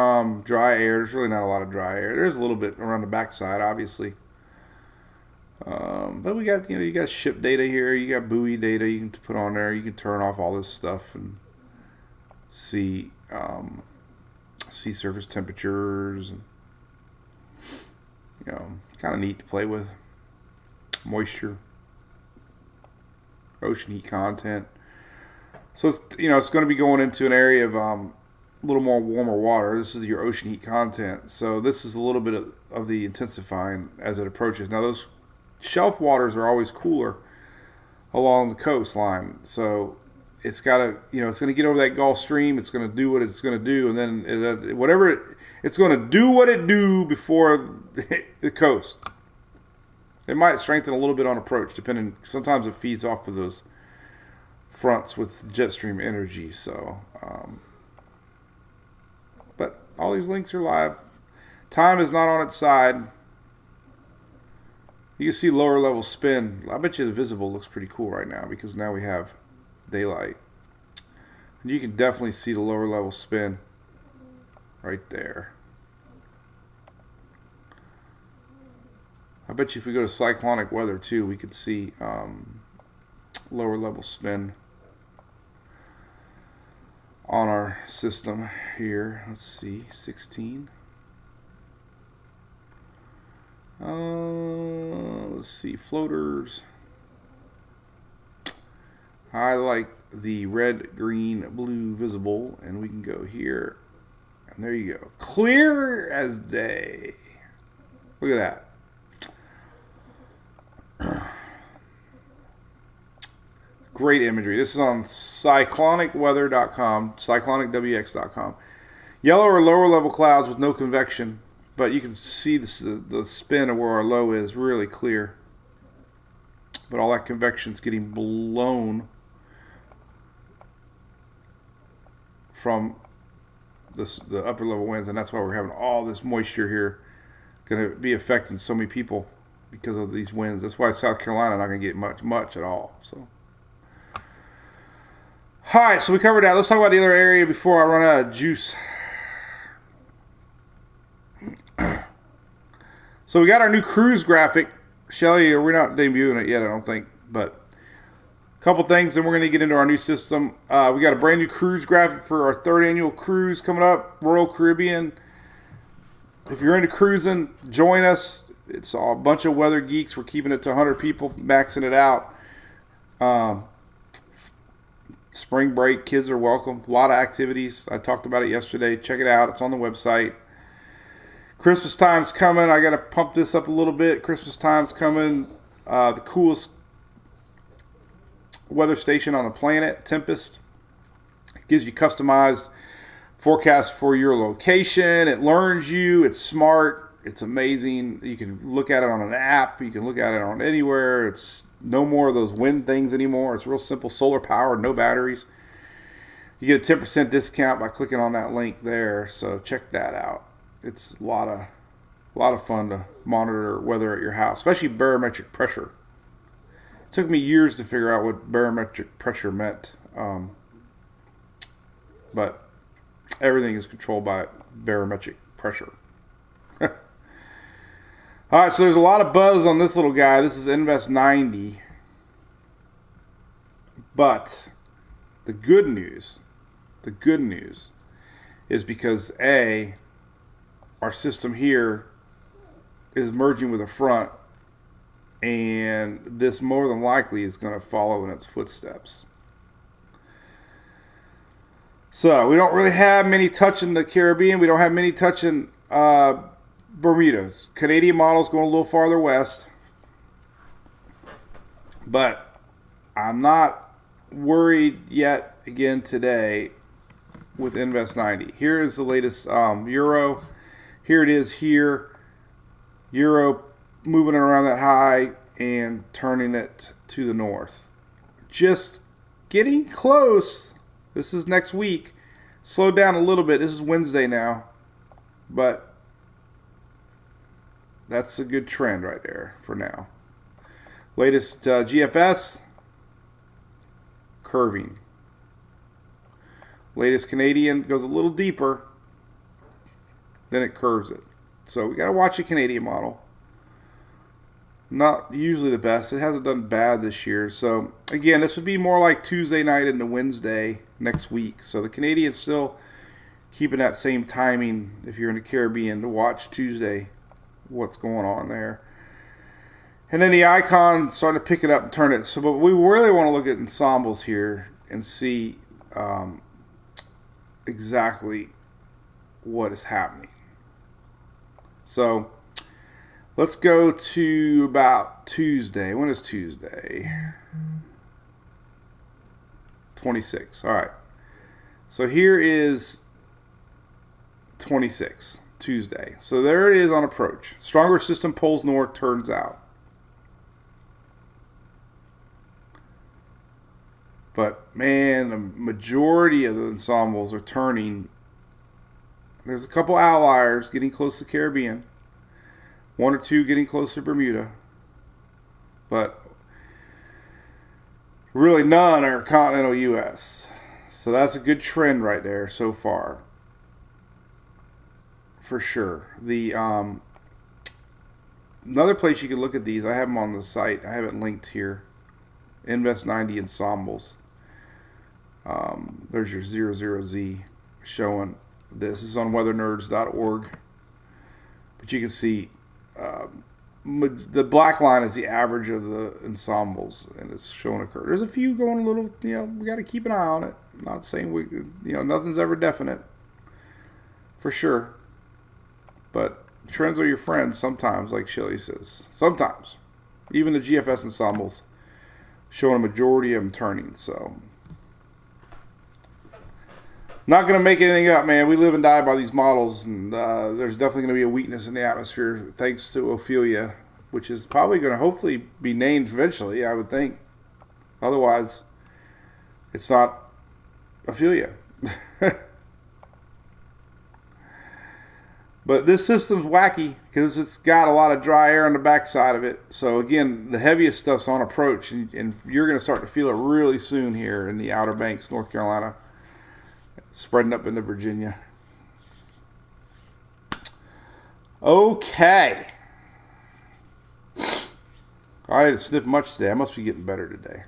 Dry air, there's really not a lot of dry air. There's a little bit around the backside, obviously. But we got, you got ship data here, you got buoy data you can put on there, you can turn off all this stuff and see sea surface temperatures, and kind of neat to play with. Moisture, ocean heat content. So it's, it's going to be going into an area of a little more warmer water. This is your ocean heat content. So this is a little bit of the intensifying as it approaches. Now those shelf waters are always cooler along the coastline. So it's got to, it's going to get over that Gulf Stream. It's going to do what it's going to do. And then it's going to do what it do before the coast. It might strengthen a little bit on approach, depending. Sometimes it feeds off of those fronts with jet stream energy. So, but all these links are live. Time is not on its side. You can see lower level spin. I bet you the visible looks pretty cool right now because now we have daylight. And you can definitely see the lower level spin right there. I bet you if we go to cyclonic weather too, we could see lower level spin on our system here. Let's see, 16. Let's see, floaters. I like the red, green, blue visible, and we can go here, and there you go, clear as day. Look at that. Great imagery. This is on cyclonicweather.com, cyclonicwx.com. Yellow or lower level clouds with no convection, but you can see the spin of where our low is really clear. But all that convection is getting blown from the upper level winds, and that's why we're having all this moisture here. Going to be affecting so many people because of these winds. That's why South Carolina not going to get much at all. So. All right, so we covered that. Let's talk about the other area before I run out of juice. So we got our new cruise graphic. Shelly, we're not debuting it yet, I don't think. But a couple things, then we're going to get into our new system. We got a brand new cruise graphic for our 3rd annual cruise coming up, Royal Caribbean. If you're into cruising, join us. It's a bunch of weather geeks. We're keeping it to 100 people, maxing it out. Spring break, kids are welcome. A lot of activities. I talked about it yesterday. Check it out. It's on the website. Christmas time's coming. I got to pump this up a little bit. Christmas time's coming. The coolest weather station on the planet, Tempest. It gives you customized forecasts for your location. It learns you. It's smart. It's amazing. You can look at it on an app. You can look at it on anywhere. It's no more of those wind things anymore. It's real simple, solar powered, no batteries. You get a 10% discount by clicking on that link there. So check that out. It's a lot of fun to monitor weather at your house, especially barometric pressure. It took me years to figure out what barometric pressure meant, but everything is controlled by barometric pressure. All right, so there's a lot of buzz on this little guy. This is Invest 90. But the good news is because our system here is merging with a front, and this more than likely is going to follow in its footsteps. So we don't really have many touching the Caribbean. We don't have many touching Bermuda. Canadian model's going a little farther west. But I'm not worried yet again today with Invest 90. Here is the latest Euro. Here it is here. Euro moving around that high and turning it to the north. Just getting close. This is next week. Slowed down a little bit. This is Wednesday now. But that's a good trend right there for now. Latest GFS, curving. Latest Canadian goes a little deeper, then it curves it. So we got to watch a Canadian model. Not usually the best. It hasn't done bad this year. So again, this would be more like Tuesday night into Wednesday next week. So the Canadian's still keeping that same timing if you're in the Caribbean to watch Tuesday what's going on there. And then the icon starting to pick it up and turn it. So, but we really want to look at ensembles here and see exactly what is happening. So let's go to about Tuesday. When is Tuesday? 26. All right. So here is 26, Tuesday. So there it is on approach. Stronger system pulls north, turns out. But, man, the majority of the ensembles are turning. There's a couple outliers getting close to the Caribbean. One or two getting close to Bermuda. But really none are continental U.S. So that's a good trend right there so far. For sure. The another place you can look at these, I have them on the site. I have it linked here. Invest 90 ensembles. There's your 00Z showing this. This is on weathernerds.org. But you can see the black line is the average of the ensembles, and it's showing a curve. There's a few going a little, we got to keep an eye on it. I'm not saying nothing's ever definite, for sure. But trends are your friends sometimes, like Shelley says. Sometimes. Even the GFS ensembles showing a majority of them turning, so. Not going to make anything up, man. We live and die by these models, and there's definitely going to be a weakness in the atmosphere thanks to Ophelia, which is probably going to hopefully be named eventually, I would think. Otherwise, it's not Ophelia. But this system's wacky because it's got a lot of dry air on the backside of it. So, again, the heaviest stuff's on approach, and you're going to start to feel it really soon here in the Outer Banks, North Carolina. Spreading up into Virginia. Okay. I didn't sniff much today. I must be getting better today.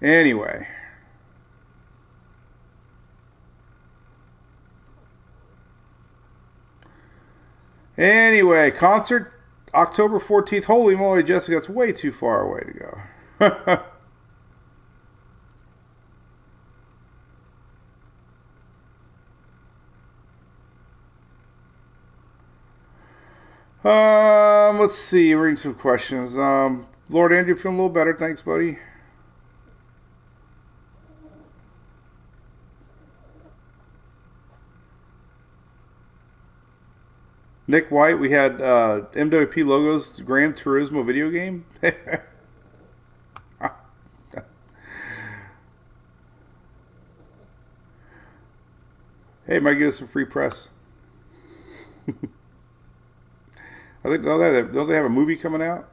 Anyway. Concert October 14th. Holy moly, Jessica, it's way too far away to go. Let's see. Reading some questions. Lord Andrew, feeling a little better. Thanks, buddy. Nick White, we had MWP Logos Gran Turismo video game. Hey, might get us some free press. I think don't they have a movie coming out?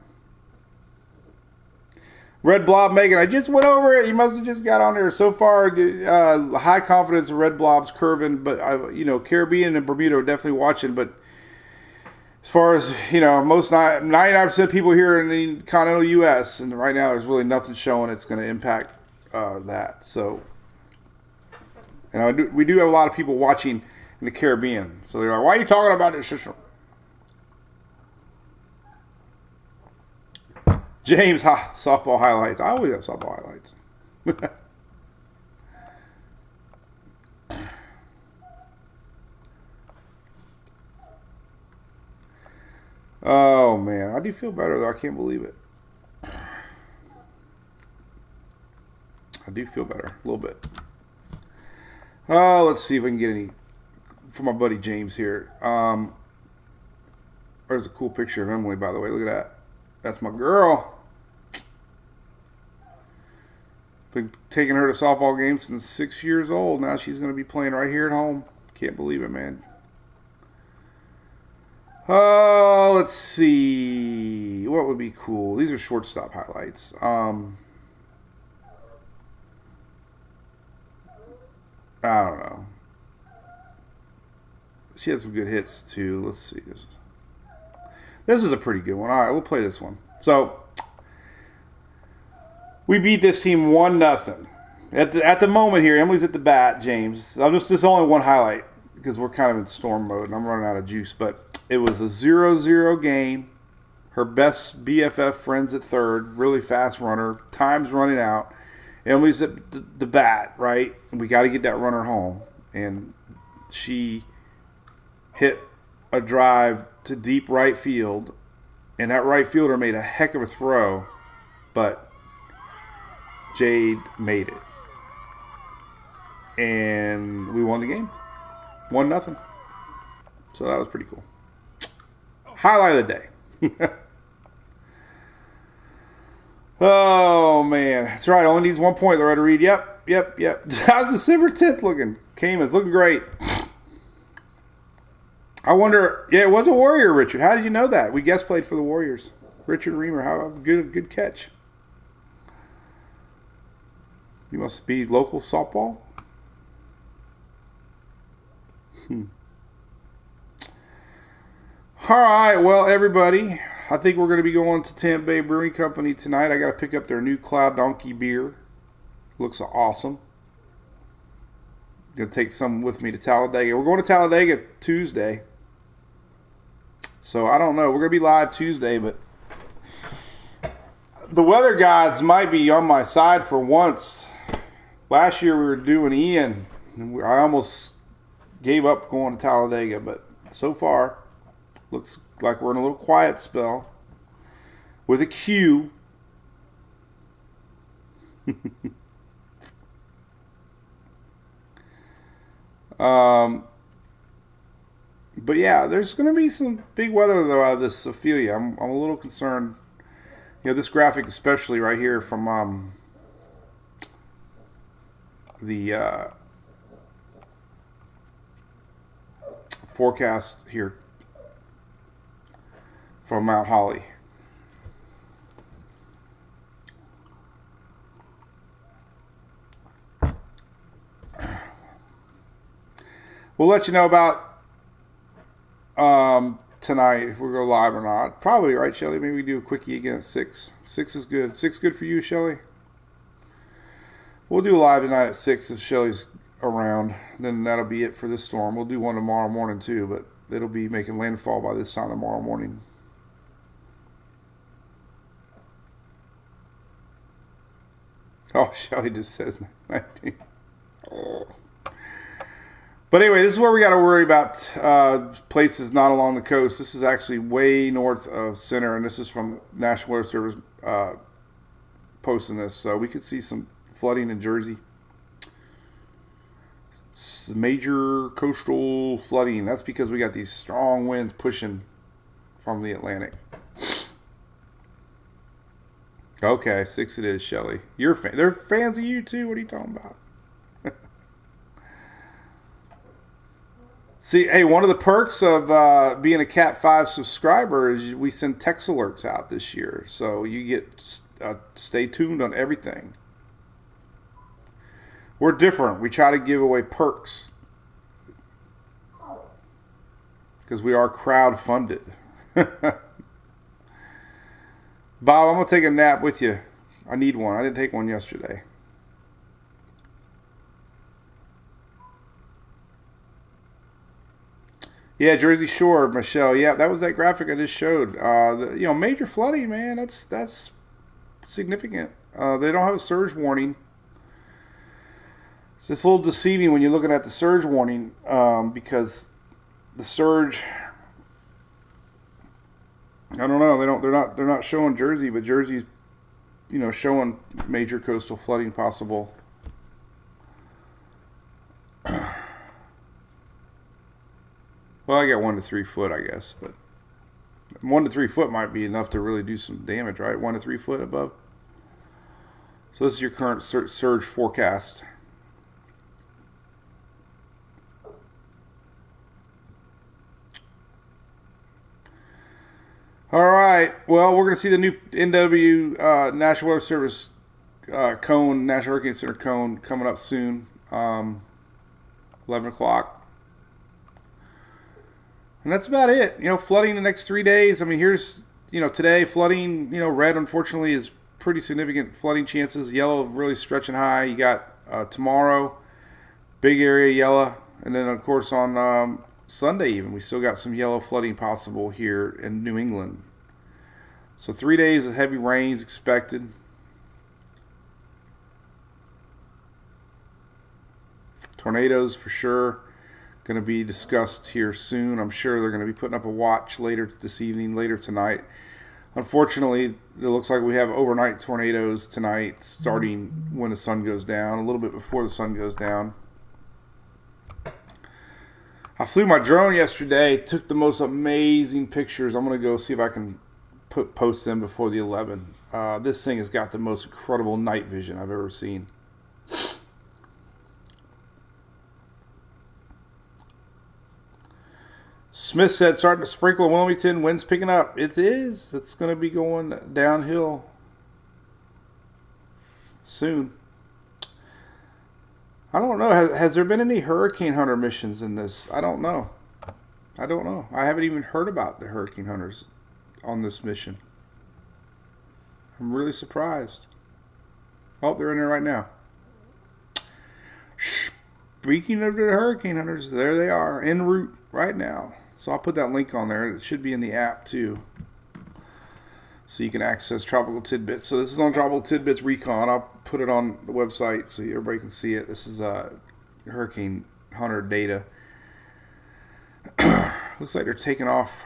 Red Blob Megan, I just went over it. You must have just got on there. So far, high confidence of Red Blob's curving, but Caribbean and Bermuda are definitely watching. But as far as most 99% of people here in the continental U.S. and right now, there's really nothing showing it's going to impact that. So, we do have a lot of people watching in the Caribbean. So they're like, "Why are you talking about this system?" James, softball highlights. I always have softball highlights. Oh, man. I do feel better, though. I can't believe it. I do feel better. A little bit. Oh, let's see if I can get any from my buddy James here. There's a cool picture of Emily, by the way. Look at that. That's my girl. Been taking her to softball games since 6 years old. Now she's going to be playing right here at home. Can't believe it, man. Oh, let's see. What would be cool? These are shortstop highlights. I don't know. She had some good hits, too. Let's see. This is a pretty good one. All right, we'll play this one. So, we beat this team 1-0. At the moment here, Emily's at the bat, James. This only one highlight because we're kind of in storm mode and I'm running out of juice. But it was a 0-0 game. her best BFF friend's at third, really fast runner. Time's running out. Emily's at the bat, right? And we got to get that runner home. And she hit a drive to deep right field. And that right fielder made a heck of a throw. But Jade made it. And we won the game. 1-0. So that was pretty cool. Highlight of the day. Oh, man. That's right. Only needs 1 point, Loretta Reed. Yep. How's December 10th looking? Cayman's looking great. I wonder, it was a Warrior, Richard. How did you know that? We guest played for the Warriors. Richard Reamer, how good catch. You must be local softball? All right, well, everybody, I think we're going to be going to Tampa Bay Brewing Company tonight. I got to pick up their new Cloud Donkey beer. Looks awesome. Going to take some with me to Talladega. We're going to Talladega Tuesday. So I don't know. We're going to be live Tuesday, but the weather gods might be on my side for once. Last year we were doing Ian. And I almost gave up going to Talladega, but so far looks like we're in a little quiet spell with a Q. But yeah, there's going to be some big weather though out of this Ophelia. I'm a little concerned. You know, this graphic especially right here from the forecast here from Mount Holly. We'll let you know about tonight if we're going live or not. Probably, right, Shelly? Maybe we do a quickie again at 6. 6 is good. 6 good for you, Shelly? We'll do a live tonight at 6 if Shelly's around. Then that'll be it for this storm. We'll do one tomorrow morning too, but it'll be making landfall by this time tomorrow morning. Oh, Shelly just says 19. Oh. But anyway, this is where we got to worry about places not along the coast. This is actually way north of center, and this is from National Weather Service posting this. So we could see some flooding in Jersey. Major coastal flooding. That's because we got these strong winds pushing from the Atlantic. Okay, 6 it is, Shelly. You're they're fans of you too. What are you talking about? See, hey, one of the perks of being a Cat 5 subscriber is we send text alerts out this year. So you get stay tuned on everything. We're different. We try to give away perks because we are crowd-funded. Bob, I'm going to take a nap with you. I need one. I didn't take one yesterday. Yeah, Jersey Shore, Michelle. Yeah, that was that graphic I just showed. Major flooding, man. That's significant. They don't have a surge warning. It's just a little deceiving when you're looking at the surge warning because the surge. I don't know. They're not showing Jersey, but Jersey's, showing major coastal flooding possible. Well, I got 1 to 3 foot, I guess, but 1 to 3 foot might be enough to really do some damage, right? 1 to 3 foot above. So this is your current surge forecast. All right. Well, we're going to see the new NW National Weather Service cone, National Hurricane Center cone coming up soon, 11 o'clock. And that's about it. Flooding the next 3 days. I mean, here's, today flooding, red unfortunately is pretty significant flooding chances. Yellow really stretching high. You got tomorrow, big area yellow. And then, of course, on Sunday even, we still got some yellow flooding possible here in New England. So 3 days of heavy rains expected. Tornadoes for sure. Going to be discussed here soon. I'm sure they're going to be putting up a watch later this evening, later tonight. Unfortunately, it looks like we have overnight tornadoes tonight, starting when the sun goes down, a little bit before the sun goes down. I flew my drone yesterday, took the most amazing pictures. I'm going to go see if I can post them before the 11. This thing has got the most incredible night vision I've ever seen. Smith said, starting to sprinkle in Wilmington. Wind's picking up. It is. It's going to be going downhill soon. I don't know. Has there been any hurricane hunter missions in this? I don't know. I haven't even heard about the hurricane hunters on this mission. I'm really surprised. Oh, they're in there right now. Speaking of the hurricane hunters, there they are, en route right now. So I'll put that link on there. It should be in the app too, so you can access Tropical Tidbits. So this is on Tropical Tidbits Recon. I'll put it on the website so everybody can see it. This is hurricane hunter data. Looks like they're taking off.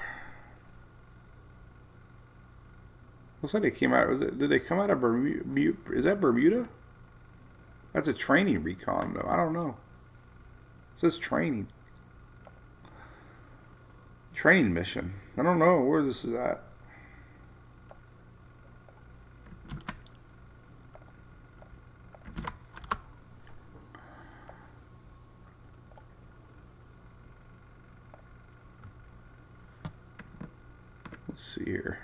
Looks like they came out. Did they come out of Bermuda? Is that Bermuda? That's a training recon though. I don't know. It says training. Training mission. I don't know where this is at. Let's see here.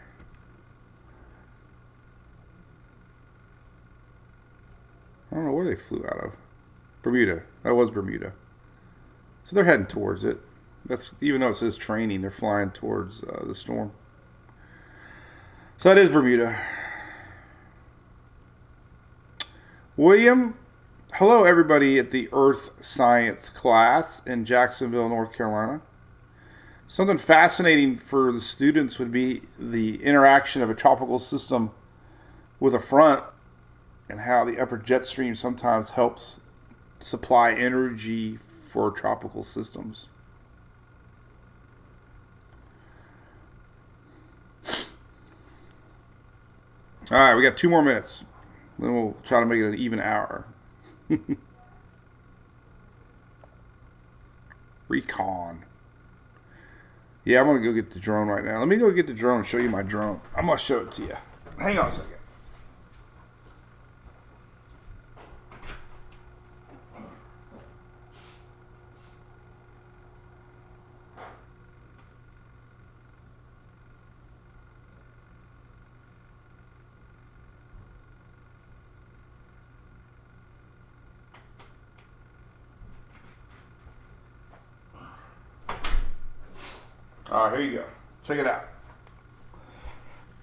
I don't know where they flew out of. Bermuda. That was Bermuda. So they're heading towards it. That's, even though it says training, they're flying towards the storm. So that is Bermuda. William, hello everybody at the Earth Science class in Jacksonville, North Carolina. Something fascinating for the students would be the interaction of a tropical system with a front and how the upper jet stream sometimes helps supply energy for tropical systems. All right, we got 2 more minutes. Then we'll try to make it an even hour. Recon. Yeah, I'm going to go get the drone right now. Let me go get the drone and show you my drone. I'm going to show it to you. Hang on a second. All right, here you go. Check it out.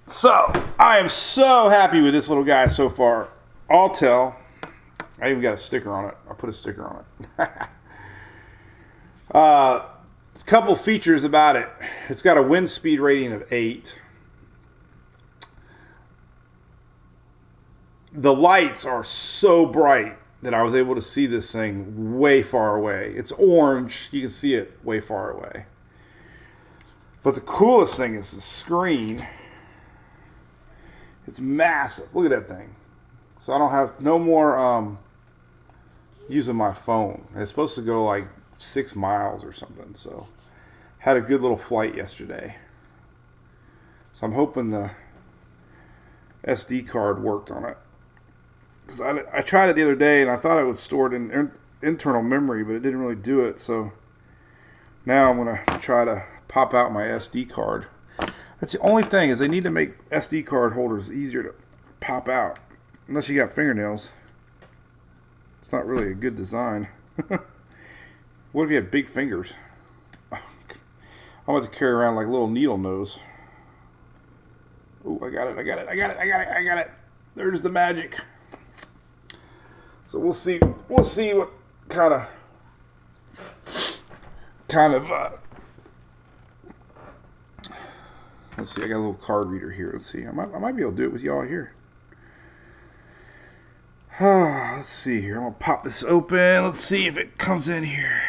So, I am so happy with this little guy so far. Altel. I even got a sticker on it. I put a sticker on it. It's a couple features about it. It's got a wind speed rating of 8. The lights are so bright that I was able to see this thing way far away. It's orange. You can see it way far away. But the coolest thing is the screen. It's massive. Look at that thing. So I don't have no more using my phone. It's supposed to go like 6 miles or something. So had a good little flight yesterday. So I'm hoping the SD card worked on it. Because I tried it the other day and I thought it would store it in internal memory, but it didn't really do it. So now I'm going to try to pop out my SD card. That's the only thing, is they need to make SD card holders easier to pop out. Unless you got fingernails. It's not really a good design. What if you had big fingers? I'm about to carry around like a little needle nose. Oh, I got it. There's the magic. So we'll see what kind of Let's see, I got a little card reader here. Let's see. I might be able to do it with y'all here. Let's see here. I'm going to pop this open. Let's see if it comes in here.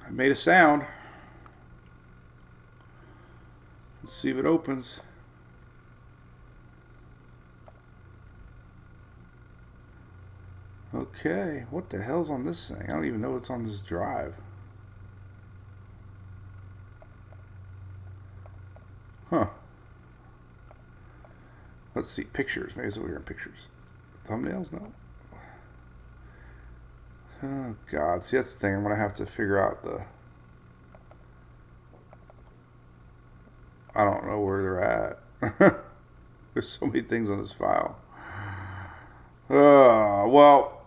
I made a sound. Let's see if it opens. Okay. What the hell's on this thing? I don't even know what's on this drive. Huh. Let's see. Pictures. Maybe it's over here in pictures. Thumbnails? No. Oh, God. See, that's the thing. I'm going to have to figure out the... I don't know where they're at. There's so many things on this file. Well,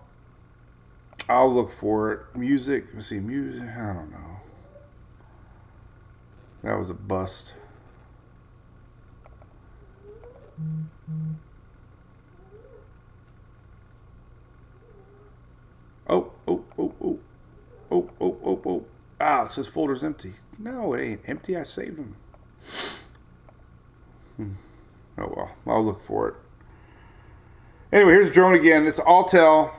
I'll look for it. Music. Let's see. Music. I don't know. That was a bust. Oh. Ah, it says folder's empty. No, it ain't empty. I saved them. Oh, well. I'll look for it. Anyway, here's the drone again. It's Autel.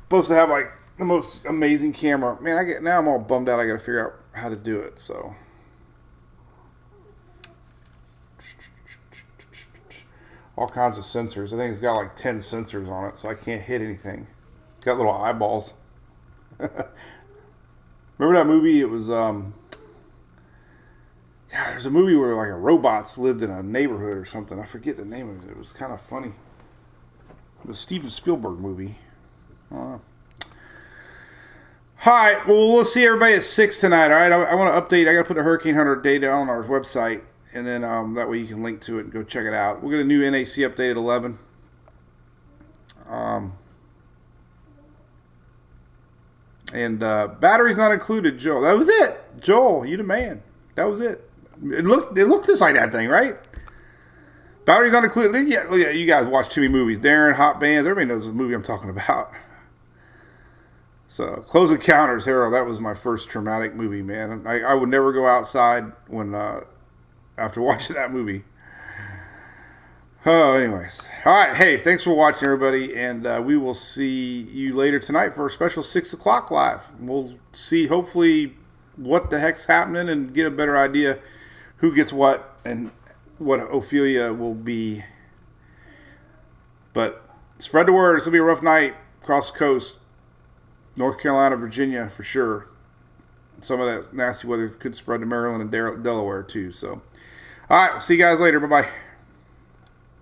Supposed to have, like, the most amazing camera. Man, now I'm all bummed out. I got to figure out how to do it, so... all kinds of sensors. I think it's got like 10 sensors on it, so I can't hit anything. It's got little eyeballs. Remember that movie? It was, there's a movie where like robots lived in a neighborhood or something. I forget the name of it. It was kind of funny. It was a Steven Spielberg movie. Alright, well, we'll see everybody at 6 tonight, alright? I want to update. I got to put the Hurricane Hunter data on our website, and then that way you can link to it and go check it out. We'll get a new NAC update at 11. And batteries not included, Joel. That was it. Joel, you the man. That was it. It looked just like that thing, right? Batteries not included. Yeah, look at you guys watch too many movies. Darren, Hot Bands. Everybody knows the movie I'm talking about. So, Close Encounters, Harold. That was my first traumatic movie, man. I would never go outside when after watching that movie. Oh, anyways. All right. Hey, thanks for watching, everybody. And we will see you later tonight for a special 6 o'clock live. We'll see, hopefully, what the heck's happening and get a better idea who gets what and what Ophelia will be. But spread the word. It's going to be a rough night across the coast. North Carolina, Virginia, for sure. Some of that nasty weather could spread to Maryland and Delaware, too. So, all right. We'll see you guys later. Bye-bye.